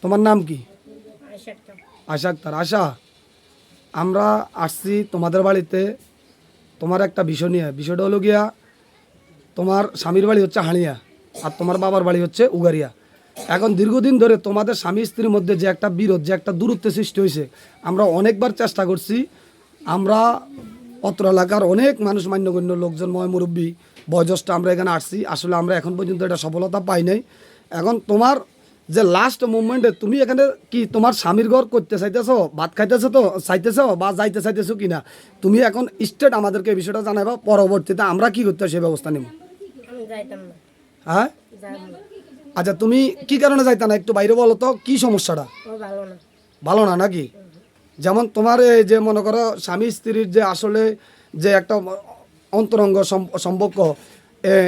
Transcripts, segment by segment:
তোমার নাম কি? আয়শা আক্তার। আশা আক্তার। আশা, আমরা আসছি তোমাদের বাড়িতে তোমার একটা বিষয় নিয়ে। বিষয়টা হলো গিয়া, তোমার স্বামীর বাড়ি হচ্ছে হাড়িয়া আর তোমার বাবার বাড়ি হচ্ছে উগারিয়া। এখন দীর্ঘদিন ধরে তোমাদের স্বামী স্ত্রীর মধ্যে যে একটা বিরোধ, যে একটা দূরত্বের সৃষ্টি হয়েছে, আমরা অনেকবার চেষ্টা করছি। আমরা অত্র এলাকার অনেক মানুষ, মান্যগণ্য লোকজন, ময় মুরব্বী, বয়োজ্যেষ্ঠ, আমরা এখানে আসছি। আসলে আমরা এখন পর্যন্ত এটা সফলতা পাই নাই। এখন তোমার যে লাস্ট মুভমেন্টে তুমি এখানে কি তোমার স্বামীর ঘর করতে চাইতেছো, ভাত খাইতেছো তো চাইতেছো বা যাইতে চাইতেছো কিনা, তুমি এখন স্টেট আমাদেরকে এই বিষয়টা জানাবা। পরবর্তীতে আমরা কি করতে হয় সেই ব্যবস্থা নেব। আমি যাইতাম না, হ্যাঁ, যাবো না। আচ্ছা, তুমি কি কারণে যাইতা না একটু বাইরে বলো তো, কি সমস্যাটা? ও ভালো না। ভালো না নাকি? যেমন তোমার এই যে মনে করো স্বামী স্ত্রীর যে আসলে যে একটা অন্তরঙ্গ সম্পর্ক,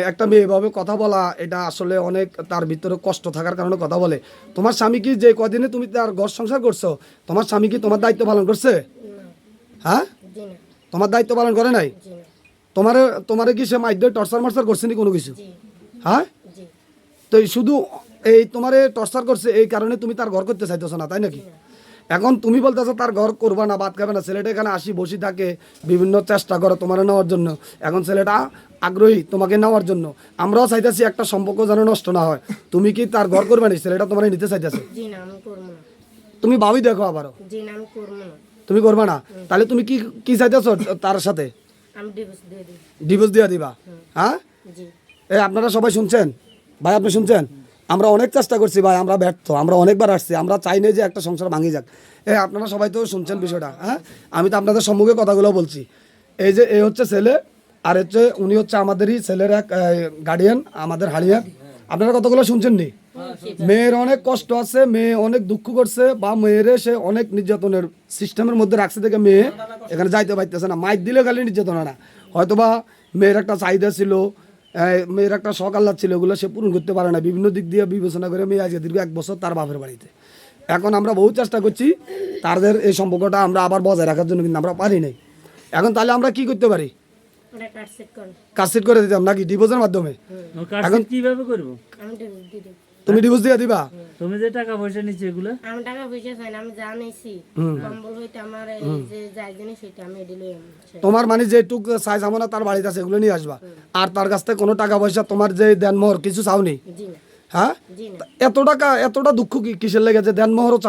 একটা মেয়ে এভাবে কথা বলা, এটা আসলে অনেক তার ভিতরে কষ্ট থাকার কারণে কথা বলে। তোমার স্বামী কি যে কদিনে তুমি তার ঘর সংসার করছো, তোমার স্বামী কি তোমার দায়িত্ব পালন করছে? না, হ্যাঁ, জি না, তোমার দায়িত্ব পালন করে নাই? জি না, তোমারে তোমারে কি সে মাইদ্য টর্চার মার্চার করছে নি কোনো কিছু? জি, হ্যাঁ, জি, তো এই শুধু এই তোমারে টর্চার করছে এই কারণে তুমি তার ঘর করতে চাইতেছো না, তাই নাকি? এখন তুমি বলতেছো তার ঘর করবা না, ভাত খাবে না, ছেলেটা এখানে আসি বসি থাকে, বিভিন্ন চেষ্টা করো তোমার নেওয়ার জন্য। এখন ছেলেটা আগ্রহী তোমাকে নেওয়ার জন্য। আমরাও চাইতেছি একটা সম্পর্ক যেন নষ্ট না হয়। তুমি কি তার ঘর করবে না? ছেলেটা তোমার নিতে চাইতেছে। জি না, আমি করবো না। তুমি ভাবি দেখো আবারও, জি না, আমি করবো না। তুমি করবে না। তাহলে তুমি কি কি চাইতেছো তার সাথে? আমি ডিভোর্স দিয়ে দিই। ডিভোর্স দিয়ে দিবা? হ্যাঁ, জি, এই আপনারা সবাই শুনছেন? ভাই আপনি শুনছেন? আমরা অনেক চেষ্টা করছি ভাই, আমরা ব্যর্থ। আমরা অনেকবার আসছি, আমরা চাই না যে একটা সংসার ভাঙি যাক। আপনারা সবাই তো শুনছেন বিষয়টা। হ্যাঁ, আমি তো আপনাদের সম্মুখে কথাগুলো বলছি। এই যে এই হচ্ছে ছেলে, আর হচ্ছে উনি হচ্ছে আমাদেরই ছেলের এক গার্ডিয়ান, আমাদের হারিয়া। আপনারা কতগুলো শুনছেন নি? মেয়ের অনেক কষ্ট আছে, মেয়ে অনেক দুঃখ করছে, বা মেয়ের সে অনেক নির্যাতনের সিস্টেমের মধ্যে রাখছে থেকে মেয়ে এখানে যাইতে পারতেছে না। মাইক দিলে খালি নির্যাতন না, হয়তোবা মেয়ের একটা চাহিদা ছিল, মেয়ের একটা শখ আহ্লাদ ছিল, এগুলো সে পূরণ করতে পারে না। বিভিন্ন দিক দিয়ে বিবেচনা করে মেয়ে আজকে দীর্ঘ 1 বছর তার বাপের বাড়িতে। এখন আমরা বহু চেষ্টা করছি তাদের এই সম্পর্কটা আমরা আবার বজায় রাখার জন্য, কিন্তু আমরা পারি নাই। এখন তাহলে আমরা কি করতে পারি? ওটা কাট সেট করো। কাটছিট করে দিতাম নাকি ডিভোর্সের মাধ্যমে? এখন কিভাবে করবো? আমি ডিভোর্স দিয়ে দিই। তুমি ডিভোর্স দিয়ে দিবা? তুমি যে টাকা পয়সা নিচ্ছ এগুলো আমি টাকা পয়সা চাই না, আমি যা নিয়েছি কম্বল হইতে আমার এই যে যাই জিনিস সেটা আমি এডিলে তোমার মানে যেটুক সাইজ আমনা তার বাড়িতে আছে এগুলো নিয়ে আসবা। আর তার কাছ থেকে কোনো টাকা পয়সা তোমার যে দেনমোহর কিছু চাওনি? জি না, হ্যাঁ, জি না। এতটা দুঃখ কিসের লেগেছে? দেনমোহরও চাও